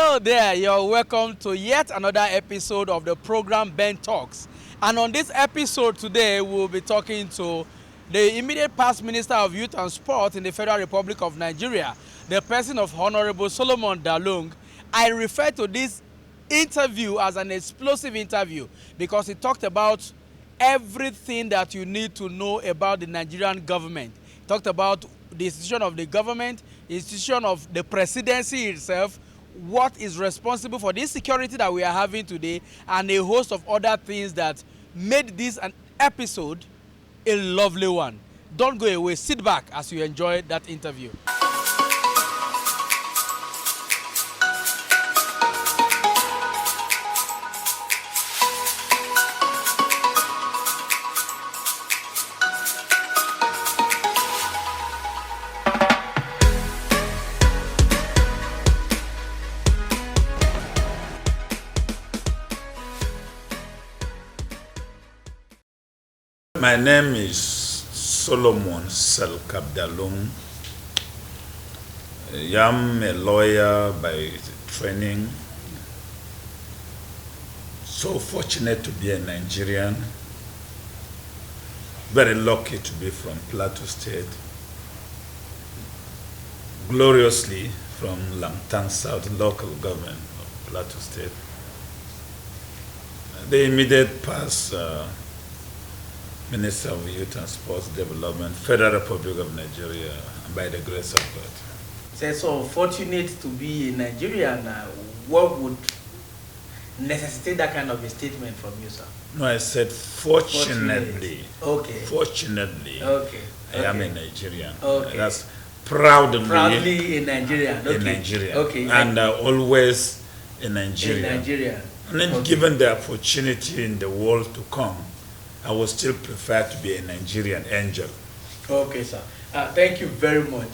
Hello there, you're welcome to yet another episode of the program Ben Talks. And on this episode today, we'll be talking to the immediate past Minister of Youth and Sport in the Federal Republic of Nigeria, the person of Honorable Solomon Dalung. I refer to this interview as an explosive interview because he talked about everything that you need to know about the Nigerian government. He talked about the institution of the government, institution of the presidency itself, what is responsible for the insecurity that we are having today, and a host of other things that made this an episode a lovely one. Don't go away, sit back as you enjoy that interview. My name is Solomon Dalung. I am a lawyer by training. So fortunate to be a Nigerian. Very lucky to be from Plateau State. Gloriously from Langtang South local government of Plateau State. The immediate past Minister of Youth and Sports Development, Federal Republic of Nigeria, by the grace of God. So fortunate to be a Nigerian, what would necessitate that kind of a statement from you, sir? No, I said fortunately. Okay. Fortunately. Okay. I am a Nigerian. Okay. That's proudly a Nigerian. Okay. A Nigerian. Okay. And always a Nigerian. A Nigerian. And then given the opportunity in the world to come, I would still prefer to be a Nigerian angel. Okay, sir. Thank you very much.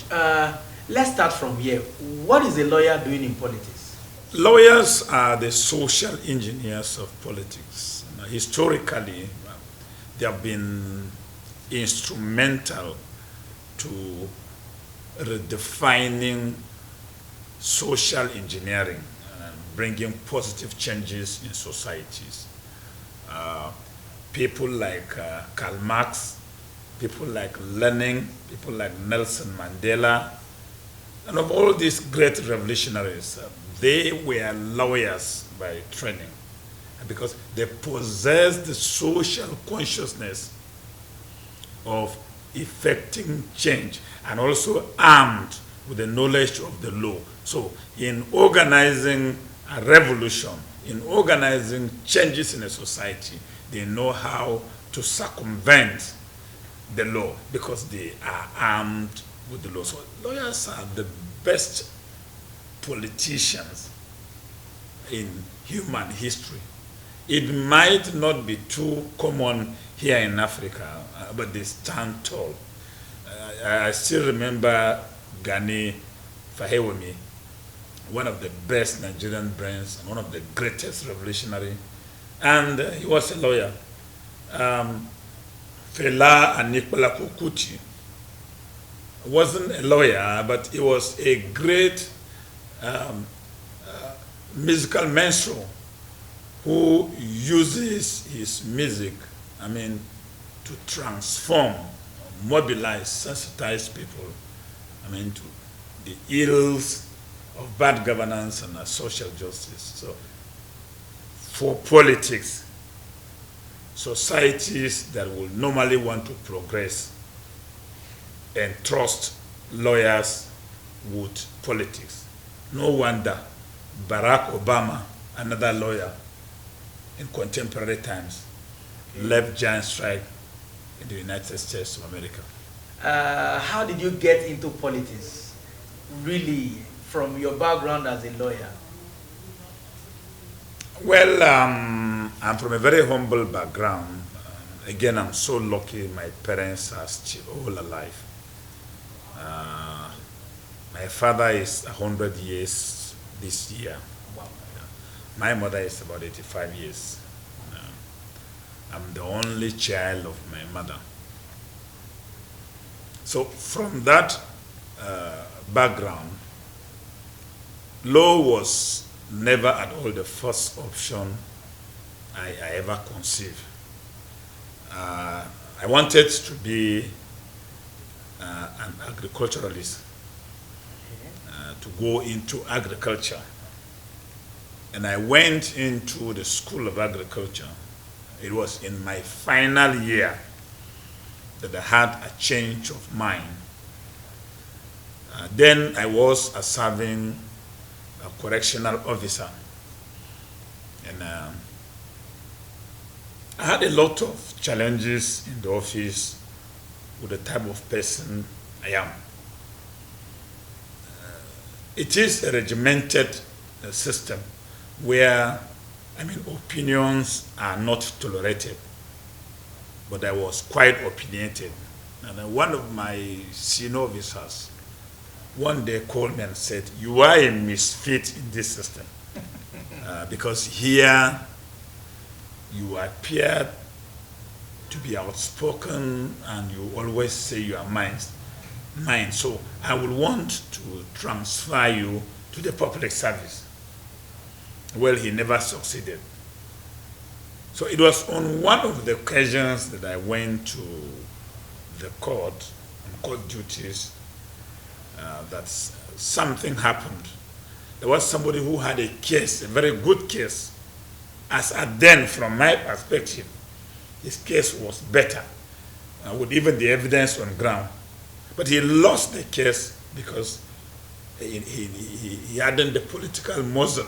Let's start from here. What is a lawyer doing in politics? Lawyers are the social engineers of politics. Historically, they have been instrumental to redefining social engineering and bringing positive changes in societies. People like Karl Marx, people like Lenin, people like Nelson Mandela, and of all these great revolutionaries, they were lawyers by training because they possessed the social consciousness of effecting change and also armed with the knowledge of the law. So in organizing a revolution, in organizing changes in a society, they know how to circumvent the law because they are armed with the law. So lawyers are the best politicians in human history. It might not be too common here in Africa, but they stand tall. I still remember Gani Fahewemi, one of the best Nigerian brains and one of the greatest revolutionary. And he was a lawyer. Fela Anikulapo Kuti wasn't a lawyer, but he was a great musical minstrel who uses his music, to transform, mobilize, sensitize people, to the ills of bad governance and social justice. So, for politics, societies that will normally want to progress and trust lawyers with politics. No wonder Barack Obama, another lawyer in contemporary times, left giant strike in the United States of America. How did you get into politics, really, from your background as a lawyer? Well, I'm from a very humble background. Again, I'm so lucky my parents are still all alive. My father is 100 years this year. Wow. My mother is about 85 years. I'm the only child of my mother. So from that background, law was never at all the first option I ever conceived. I wanted to be an agriculturalist, to go into agriculture. And I went into the School of Agriculture. It was in my final year that I had a change of mind. Then I was a serving correctional officer. And I had a lot of challenges in the office with the type of person I am. It is a regimented system where, opinions are not tolerated. But I was quite opinionated. And one of my senior officers one day called me and said, "You are a misfit in this system." Because here you appear to be outspoken and you always say your mind. So I would want to transfer you to the public service. Well, he never succeeded. So it was on one of the occasions that I went to the court, on court duties, that something happened. There was somebody who had a case, a very good case. As at then, from my perspective, his case was better, with even the evidence on ground. But he lost the case because he hadn't the political muscle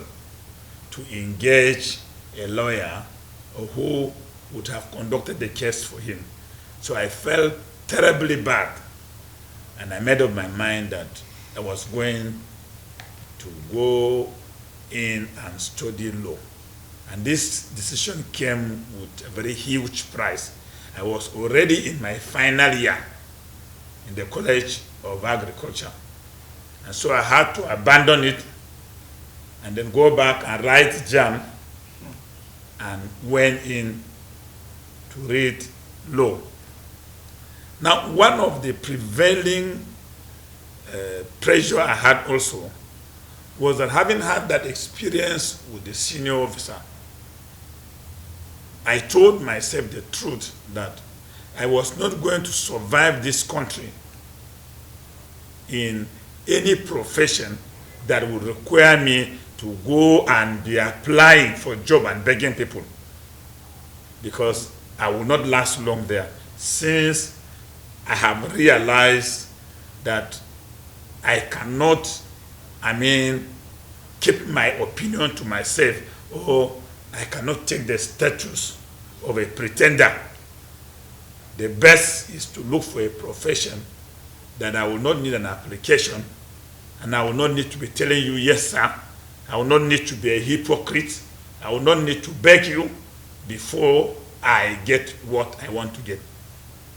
to engage a lawyer who would have conducted the case for him. So I felt terribly bad, and I made up my mind that I was going to go in and study law. And this decision came with a very huge price. I was already in my final year in the College of Agriculture. And so I had to abandon it and then go back and write JAM and went in to read law. Now, one of the prevailing pressure I had also was that, having had that experience with the senior officer, I told myself the truth that I was not going to survive this country in any profession that would require me to go and be applying for a job and begging people, because I will not last long there, since I have realized that I cannot, keep my opinion to myself, or I cannot take the status of a pretender. The best is to look for a profession that I will not need an application, and I will not need to be telling you, "Yes, sir." I will not need to be a hypocrite. I will not need to beg you before I get what I want to get.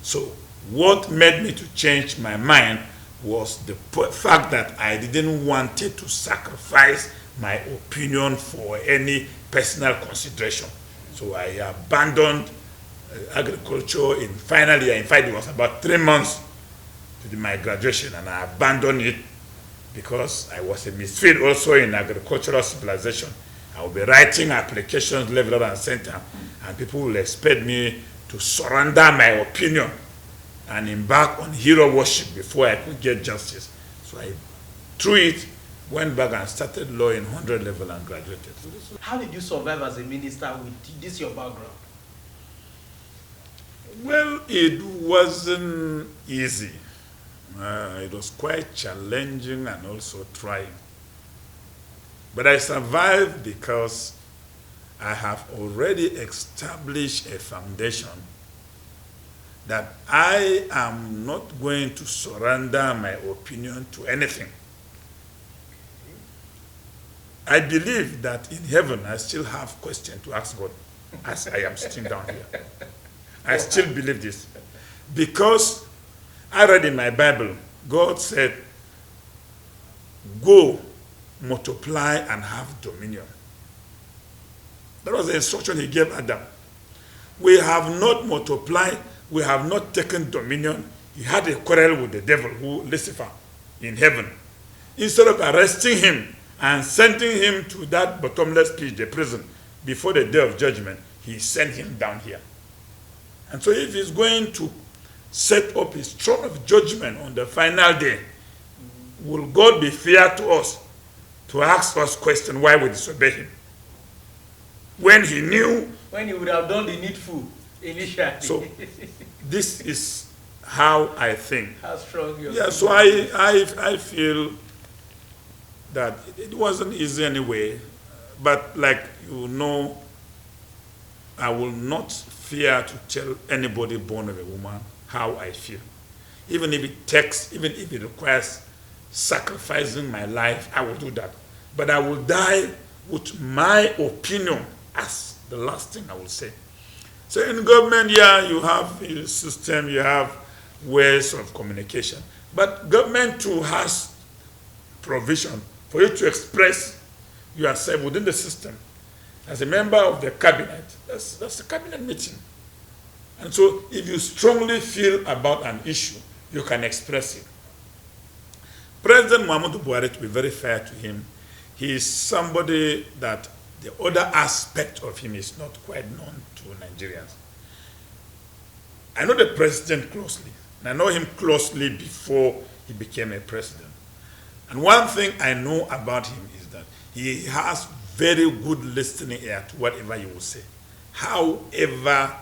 So what made me to change my mind was the fact that I didn't want to sacrifice my opinion for any personal consideration. So I abandoned agriculture in final year. In fact, it was about 3 months to my graduation, and I abandoned it because I was a misfit also in agricultural civilization. I will be writing applications left, right, and center, and people will expect me to surrender my opinion and embark on hero worship before I could get justice. So I threw it, went back and started law in 100 level and graduated. How did you survive as a minister with this your background? Well, it wasn't easy. It was quite challenging and also trying. But I survived because I have already established a foundation that I am not going to surrender my opinion to anything. I believe that in heaven I still have questions to ask God as I am sitting down here. I still believe this. Because I read in my Bible, God said, "Go, multiply, and have dominion." That was the instruction he gave Adam. We have not multiplied, we have not taken dominion. He had a quarrel with the devil, Lucifer, in heaven. Instead of arresting him and sending him to that bottomless pit, the prison, before the day of judgment, he sent him down here. And so if he's going to set up his throne of judgment on the final day, will God be fair to us to ask us question why we disobey him? When he knew... When he would have done the needful initially. So this is how I think. How strong you are. Yeah, so I feel that it wasn't easy anyway, but like you know, I will not fear to tell anybody born of a woman how I feel. Even if it takes, even if it requires sacrificing my life, I will do that. But I will die with my opinion as the last thing I will say. So in government, yeah, you have a system, you have ways of communication. But government too has provision for you to express yourself within the system. As a member of the cabinet, that's a cabinet meeting. And so if you strongly feel about an issue, you can express it. President Muhammadu Buhari, to be very fair to him, he is somebody that the other aspect of him is not quite known to Nigerians. I know the president closely, and I know him closely before he became a president. And one thing I know about him is that he has very good listening ear to whatever you will say. However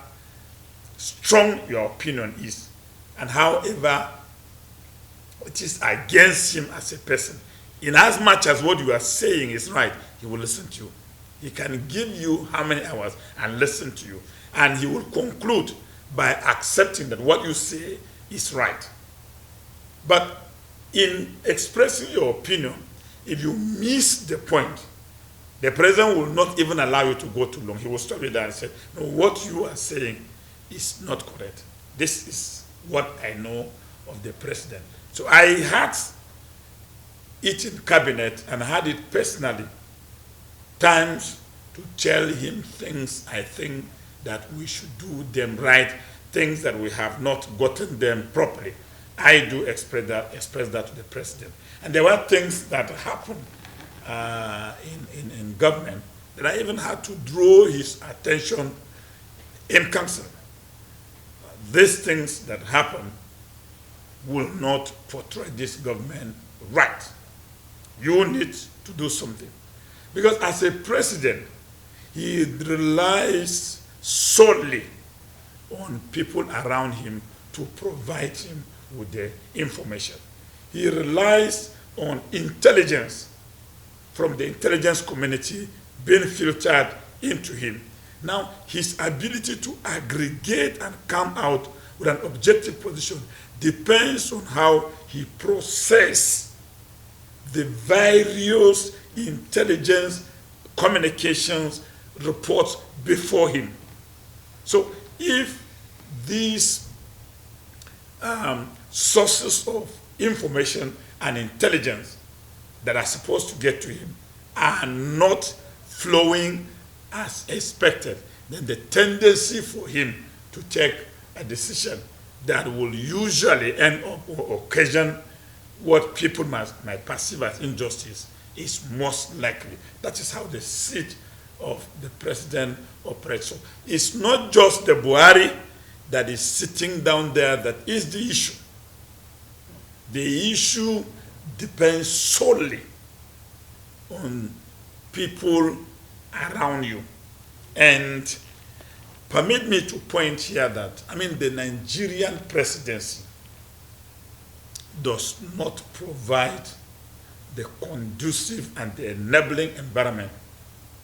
strong your opinion is, and however it is against him as a person, in as much as what you are saying is right, he will listen to you. He can give you how many hours and listen to you. And he will conclude by accepting that what you say is right. But in expressing your opinion, if you miss the point, the president will not even allow you to go too long. He will stop you there and say, no, what you are saying is not correct. This is what I know of the president. So I had it in cabinet and had it personally times to tell him things I think that we should do them right, things that we have not gotten them properly. I do express that to the president. And there were things that happened in government that I even had to draw his attention in council. These things that happen will not portray this government right. You need to do something. Because as a president, he relies solely on people around him to provide him with the information. He relies on intelligence from the intelligence community being filtered into him. Now, his ability to aggregate and come out with an objective position depends on how he processes the various intelligence communications reports before him. So if these sources of information and intelligence that are supposed to get to him are not flowing as expected, then the tendency for him to take a decision that will usually end up or occasion what people might perceive as injustice is most likely. That is how the seat of the president operates. So it's not just the Buhari that is sitting down there that is the issue. The issue depends solely on people around you. And permit me to point here that, the Nigerian presidency does not provide the conducive and the enabling environment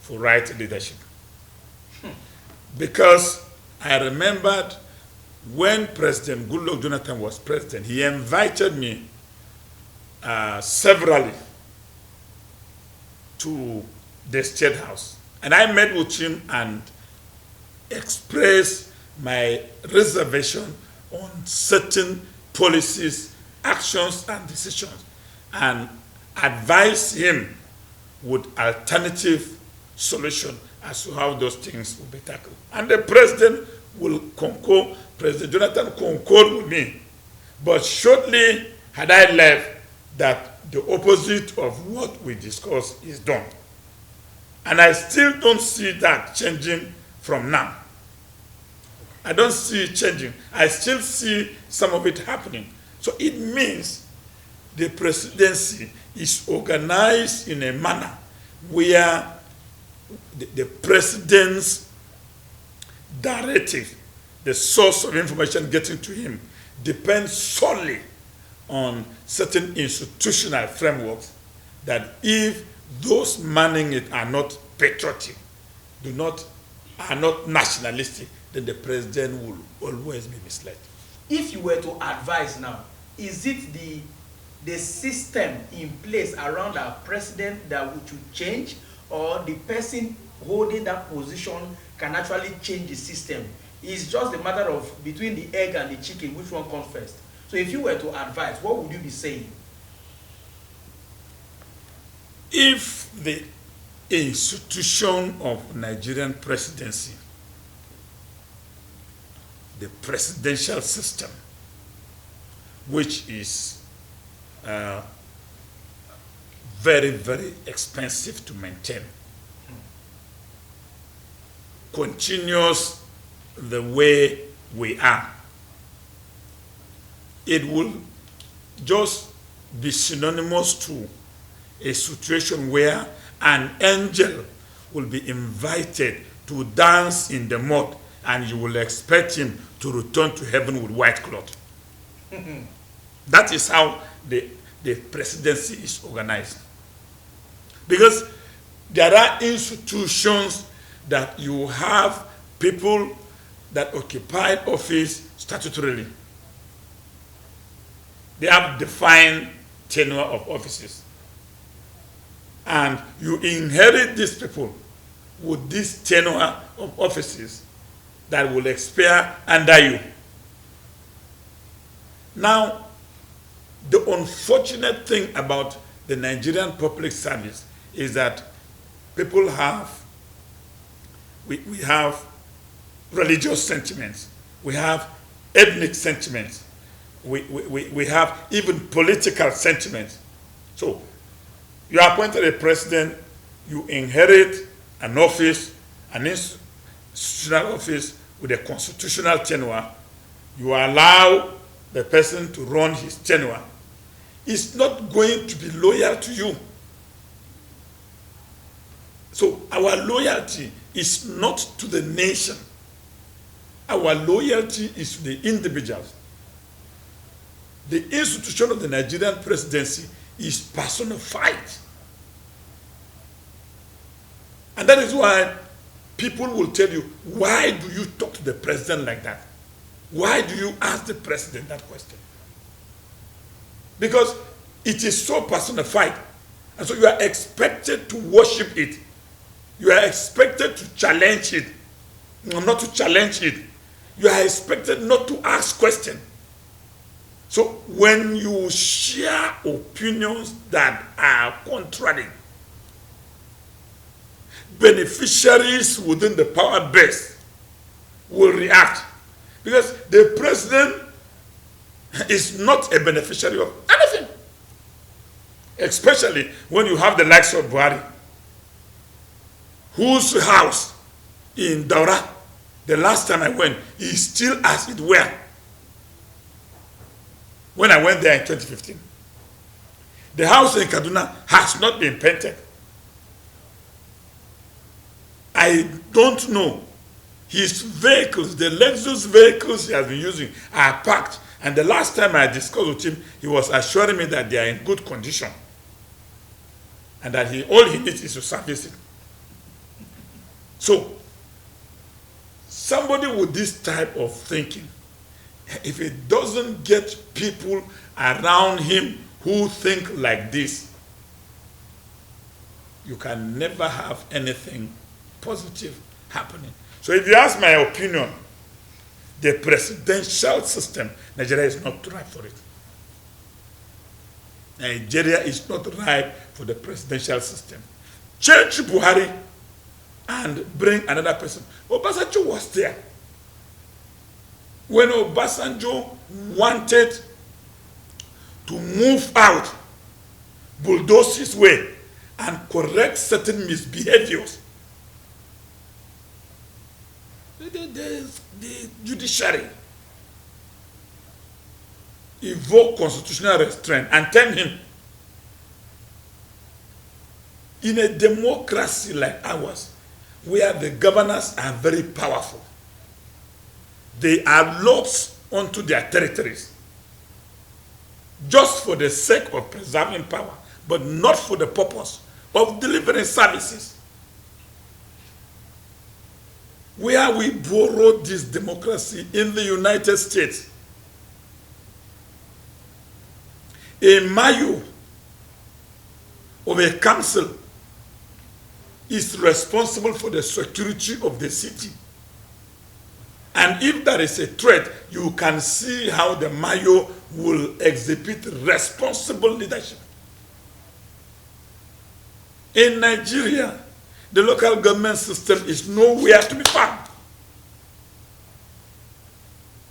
for right leadership. Because I remembered when President Goodluck Jonathan was president, he invited me severally to the State House. And I met with him and expressed my reservation on certain policies, actions, and decisions, and advise him with alternative solution as to how those things will be tackled. And the president will concur, President Jonathan concurred with me. But shortly had I left, that the opposite of what we discussed is done. And I still don't see that changing from now. I don't see it changing. I still see some of it happening. So it means the presidency is organized in a manner where the president's directive, the source of information getting to him, depends solely on certain institutional frameworks that if those manning it are not patriotic, are not nationalistic, then the president will always be misled. If you were to advise now, is it the system in place around our president that we should change, or the person holding that position can actually change the system? It's just a matter of between the egg and the chicken, which one comes first. So if you were to advise, what would you be saying? If the institution of Nigerian presidency, the presidential system, which is very, very expensive to maintain, continues the way we are, it will just be synonymous to a situation where an angel will be invited to dance in the mud, and you will expect him to return to heaven with white cloth. That is how the presidency is organized. Because there are institutions that you have people that occupy office statutorily. They have defined tenure of offices. And you inherit these people with this tenure of offices that will expire under you. Now, the unfortunate thing about the Nigerian public service is that people have, we have religious sentiments, we have ethnic sentiments, we have even political sentiments. So, you are appointed a president, you inherit an office, an institutional office with a constitutional tenure, you allow the person to run his tenure. It's not going to be loyal to you. So our loyalty is not to the nation. Our loyalty is to the individuals. The institution of the Nigerian presidency is personified. And that is why people will tell you, why do you talk to the president like that? Why do you ask the president that question? Because it is so personified. And so you are expected to worship it. You are expected to challenge it. No, not to challenge it. You are expected not to ask questions. So when you share opinions that are contrary, beneficiaries within the power base will react. Because the president is not a beneficiary of anything. Especially when you have the likes of Buhari, whose house in Daura, the last time I went, is still as it were when I went there in 2015. The house in Kaduna has not been painted. I don't know. His vehicles, the Lexus vehicles he has been using, are parked. And the last time I discussed with him, he was assuring me that they are in good condition. And that all he needs is to service it. So, somebody with this type of thinking, if he doesn't get people around him who think like this, you can never have anything positive happening. So if you ask my opinion, the presidential system, Nigeria is not ripe for it. Nigeria is not ripe for the presidential system. Change Buhari and bring another person. Obasanjo was there. When Obasanjo wanted to move out bulldoze his way and correct certain misbehaviors. The judiciary evoke constitutional restraint and tell him, in a democracy like ours, where the governors are very powerful, they are lords unto their territories, just for the sake of preserving power, but not for the purpose of delivering services. Where we borrowed this democracy in the United States, a mayor of a council is responsible for the security of the city. And if there is a threat, you can see how the mayor will exhibit responsible leadership. In Nigeria, the local government system is nowhere to be found.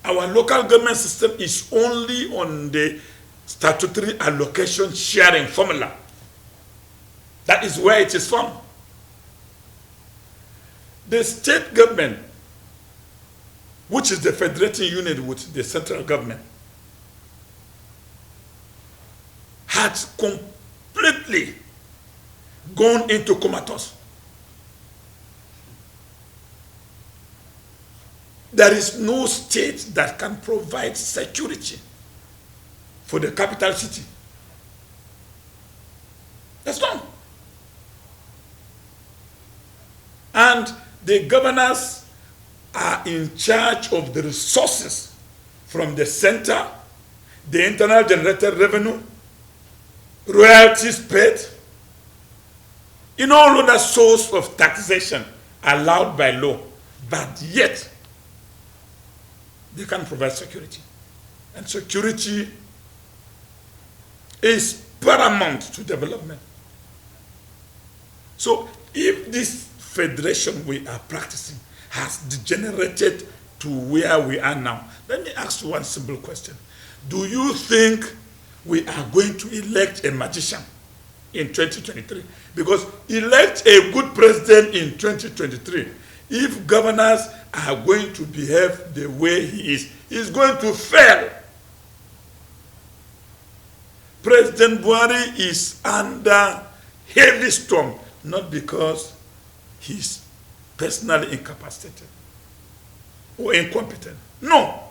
Our local government system is only on the statutory allocation sharing formula. That is where it is from. The state government, which is the federating unit with the central government, had completely gone into comatose. There is no state that can provide security for the capital city. There's none. And the governors are in charge of the resources from the center, the internal generated revenue, royalties paid, in all other sources of taxation allowed by law, but yet they can provide security. And security is paramount to development. So if this federation we are practicing has degenerated to where we are now, let me ask you one simple question. Do you think we are going to elect a magician in 2023? Because elect a good president in 2023, if governors are going to behave the way he is, he's going to fail. President Buhari is under heavy storm, not because he's personally incapacitated or incompetent. No.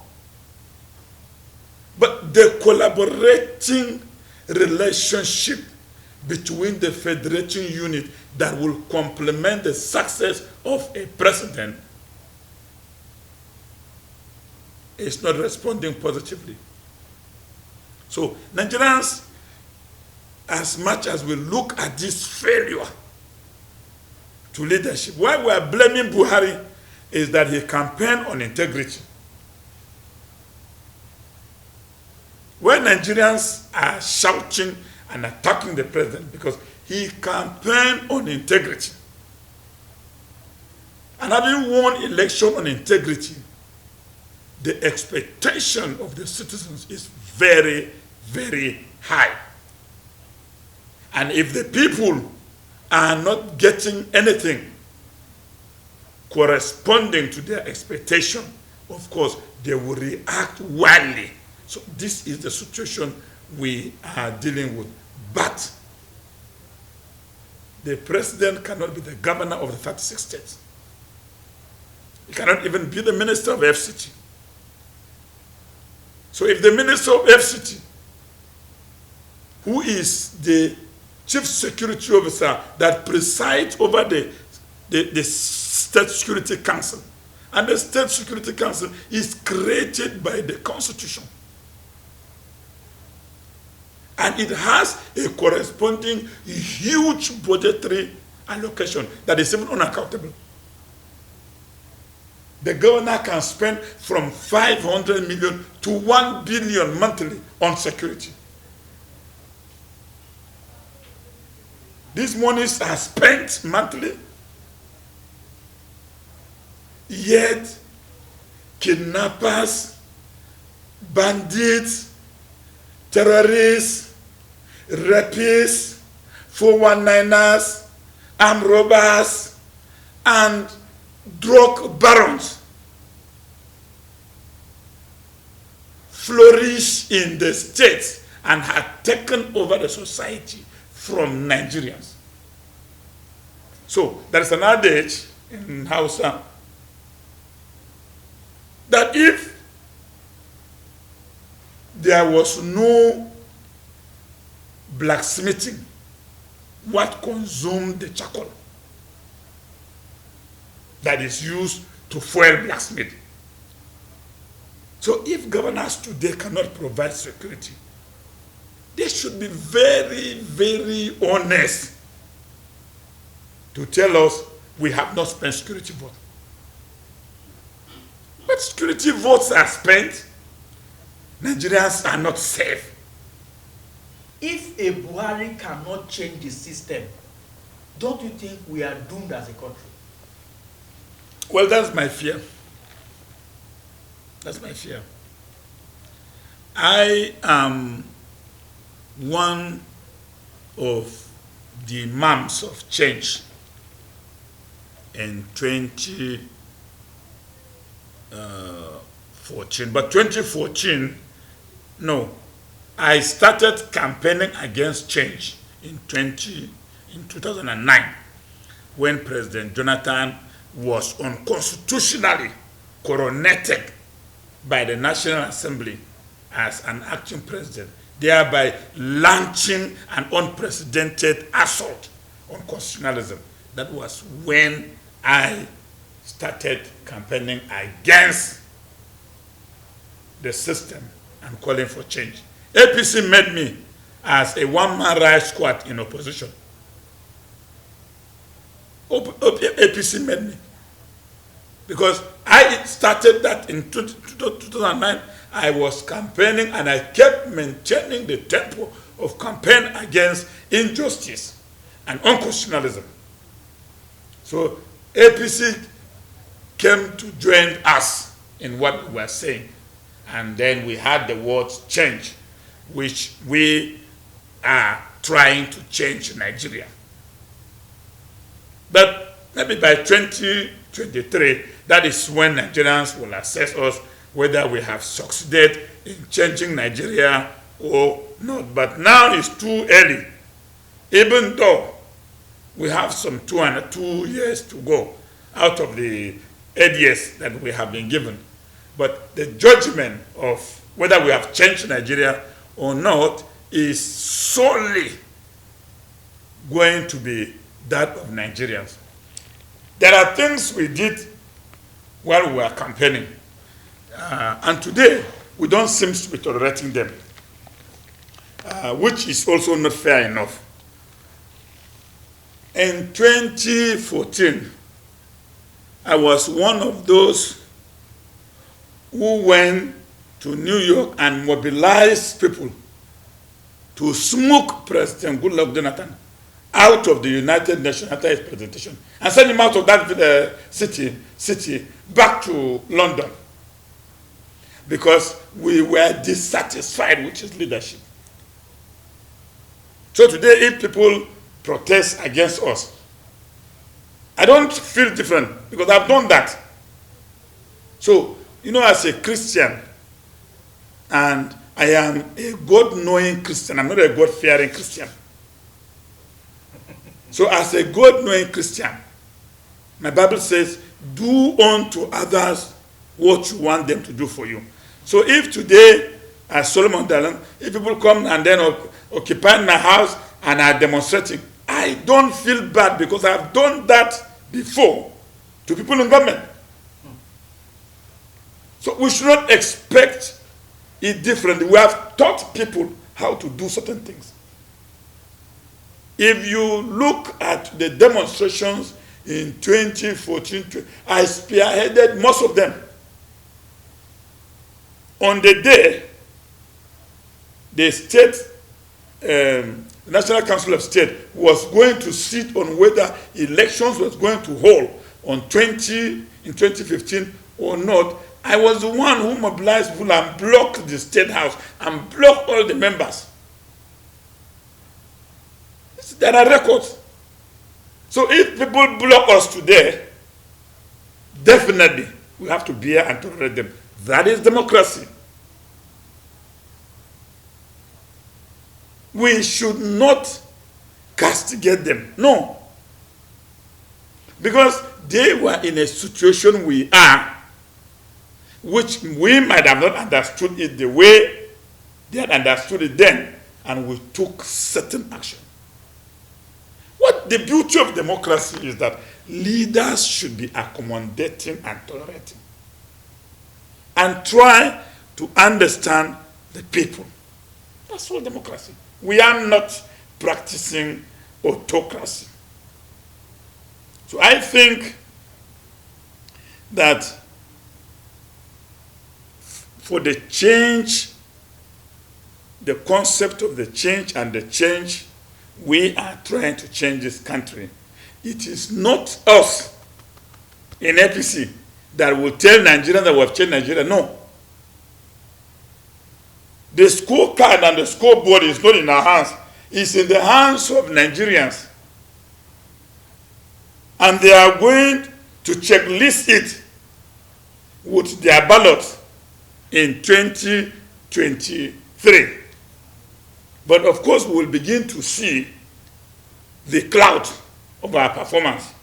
But the collaborating relationship between the federating unit that will complement the success of a president is not responding positively. So Nigerians, as much as we look at this failure to leadership, why we are blaming Buhari is that he campaigned on integrity. When Nigerians are shouting and attacking the president because he campaigned on integrity, and having won election on integrity, the expectation of the citizens is very, very high. And if the people are not getting anything corresponding to their expectation, of course, they will react wildly. So this is the situation we are dealing with. But the president cannot be the governor of the 36 states. He cannot even be the minister of FCT. So if the minister of FCT, who is the chief security officer that presides over the State Security Council, and the State Security Council is created by the Constitution, and it has a corresponding huge budgetary allocation that is even unaccountable. The governor can spend from 500 million to 1 billion monthly on security. These monies are spent monthly, yet kidnappers, bandits, terrorists, rapists, 419ers, armed robbers, and drug barons flourish in the states and had taken over the society from Nigerians. So there is an adage in Hausa that if there was no blacksmithing, what consumed the charcoal that is used to fuel blacksmith? So if governors today cannot provide security, they should be very, very honest to tell us we have not spent security votes. But security votes are spent, Nigerians are not safe. If a Buhari cannot change the system, don't you think we are doomed as a country? Well, that's my fear. That's my fear. I am one of the imams of change in 2014. But 2014, no. I started campaigning against change in 2009 when President Jonathan was unconstitutionally coronated by the National Assembly as an acting president, thereby launching an unprecedented assault on constitutionalism. That was when I started campaigning against the system and calling for change. APC made me as a one-man riot squad in opposition. APC made me. Because I started that in 2009. I was campaigning and I kept maintaining the tempo of campaign against injustice and unconstitutionalism. So APC came to join us in what we were saying. And then we had the words change, which we are trying to change Nigeria. But maybe by 2023, that is when Nigerians will assess us whether we have succeeded in changing Nigeria or not. But now it's too early, even though we have some 2 years to go out of the 8 years that we have been given. But the judgment of whether we have changed Nigeria or not is solely going to be that of Nigerians. There are things we did while we were campaigning, and today we don't seem to be tolerating them, which is also not fair enough. In 2014, I was one of those who went to New York and mobilized people to smoke President Goodluck Jonathan out of the United Nations after his presentation and send him out of that city back to London because we were dissatisfied with his leadership. So today, if people protest against us, I don't feel different because I've done that. So, you know, as a Christian, and I am a God-knowing Christian, I'm not a God-fearing Christian. So as a God-knowing Christian, my Bible says, do unto others what you want them to do for you. So if today, as Solomon Dalung, if people come and then occupy my house and are demonstrating, I don't feel bad because I've done that before to people in government. So we should not expect it differently. We have taught people how to do certain things. If you look at the demonstrations in 2014, I spearheaded most of them. On the day, the state, National Council of State was going to sit on whether elections was going to hold in 2015 or not. I was the one who mobilized people and blocked the State House and blocked all the members. There are records. So if people block us today, definitely we have to bear and tolerate them. That is democracy. We should not castigate them. No. Because they were in a situation we are, which we might have not understood it the way they had understood it then, and we took certain action. What the beauty of democracy is that leaders should be accommodating and tolerating and try to understand the people. That's all democracy. We are not practicing autocracy. So I think that for the change, the concept of the change and the change we are trying to change this country, it is not us in APC that will tell Nigeria that we have changed Nigeria. No. The scorecard and the scoreboard is not in our hands. It's in the hands of Nigerians. And they are going to checklist it with their ballot in 2023. But of course, we will begin to see the cloud of our performance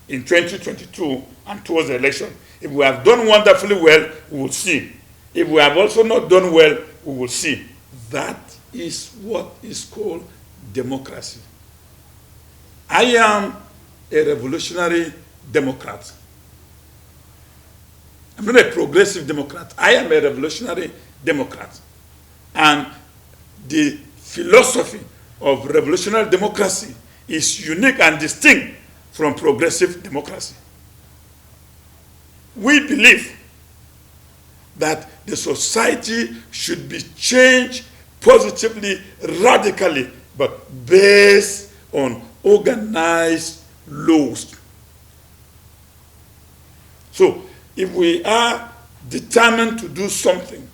in 2022 and towards the election. If we have done wonderfully well, we will see. If we have also not done well, we will see. That is what is called democracy. I am a revolutionary Democrat. I'm not a progressive Democrat. I am a revolutionary Democrat. And the philosophy of revolutionary democracy is unique and distinct from progressive democracy. We believe that the society should be changed positively, radically, but based on organized laws. So, if we are determined to do something,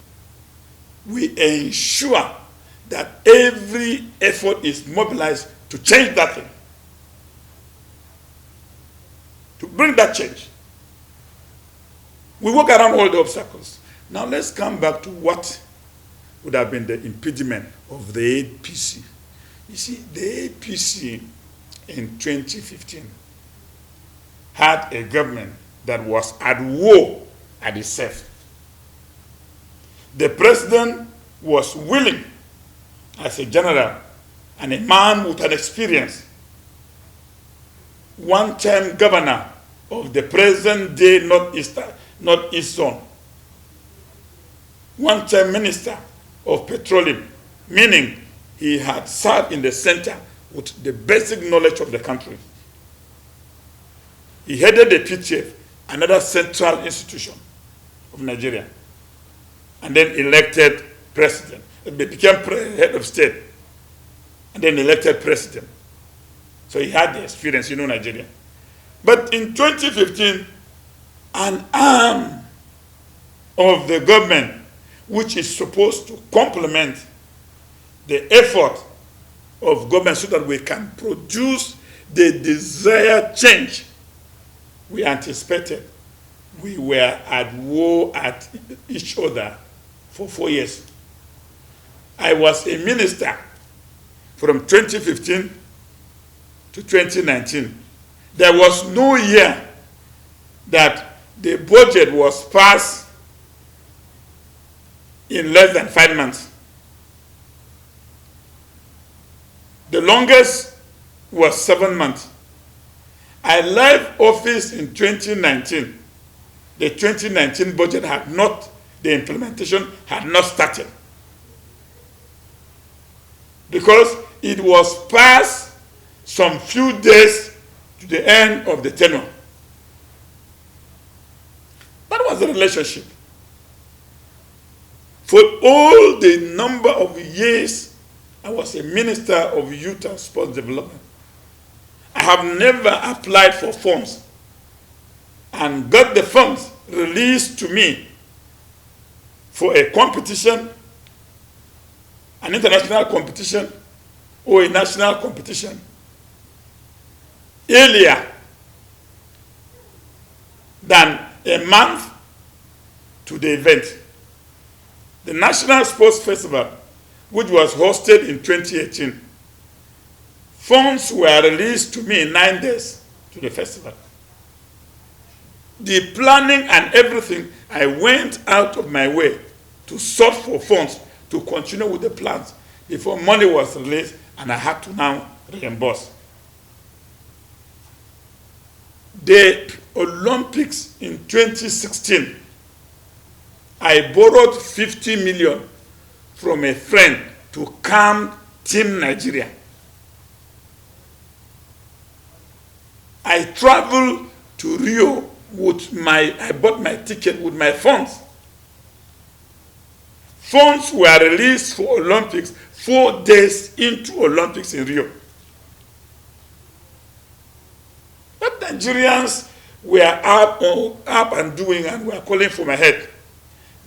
we ensure that every effort is mobilized to change that thing, to bring that change. We work around all the obstacles. Now let's come back to what would have been the impediment of the APC. You see, the APC in 2015 had a government that was at war at itself. The president was willing, as a general and a man with an experience, one-time governor of the present-day Northeast Zone, one-time minister of petroleum, meaning he had served in the center with the basic knowledge of the country. He headed the PTF, another central institution of Nigeria, and then elected president. He became head of state, and then elected president. So he had the experience, Nigeria. But in 2015, an arm of the government, which is supposed to complement the effort of government so that we can produce the desired change we anticipated, we were at war at each other for 4 years. I was a minister from 2015 to 2019. There was no year that the budget was passed in less than 5 months. The longest was 7 months. I left office in 2019. The 2019 budget the implementation had not started, because it was passed some few days to the end of the tenure. That was the relationship. For all the number of years I was a minister of youth and sports development, I have never applied for funds and got the funds released to me for a competition, an international competition, or a national competition, earlier than a month to the event. The National Sports Festival, which was hosted in 2018, funds were released to me in 9 days to the festival. The planning and everything, I went out of my way to sort for funds to continue with the plans before money was released and I had to now reimburse. The Olympics in 2016, I borrowed 50 million from a friend to calm Team Nigeria. I traveled to Rio I bought my ticket with my funds. Funds were released for Olympics 4 days into Olympics in Rio. But Nigerians were up and doing and were calling for my head.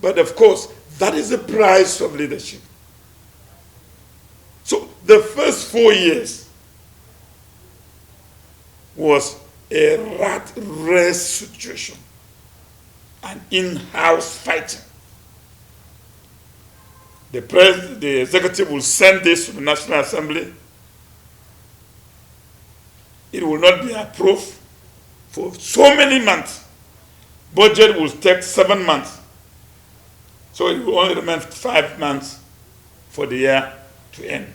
But of course, that is the price of leadership. So the first 4 years was a rat race situation, an in-house fighting. The executive will send this to the National Assembly. It will not be approved for so many months. Budget will take 7 months. So it will only remain 5 months for the year to end.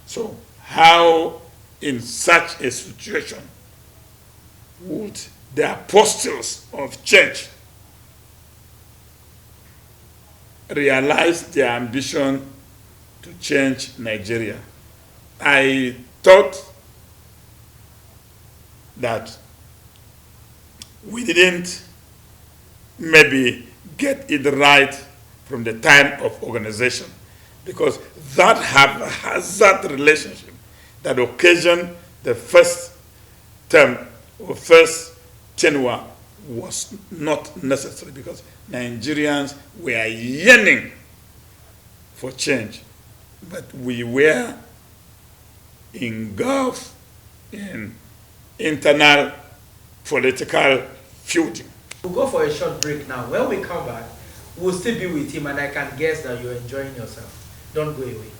So how in such a situation would the apostles of change realize their ambition to change Nigeria? I thought that we didn't maybe get it right from the time of organization, because that haphazard relationship that occasioned the first term or first tenure was not necessary, because Nigerians were yearning for change, but we were engulfed in internal political feuding. We'll go for a short break now. When we come back, we'll still be with him, and I can guess that you're enjoying yourself. Don't go away.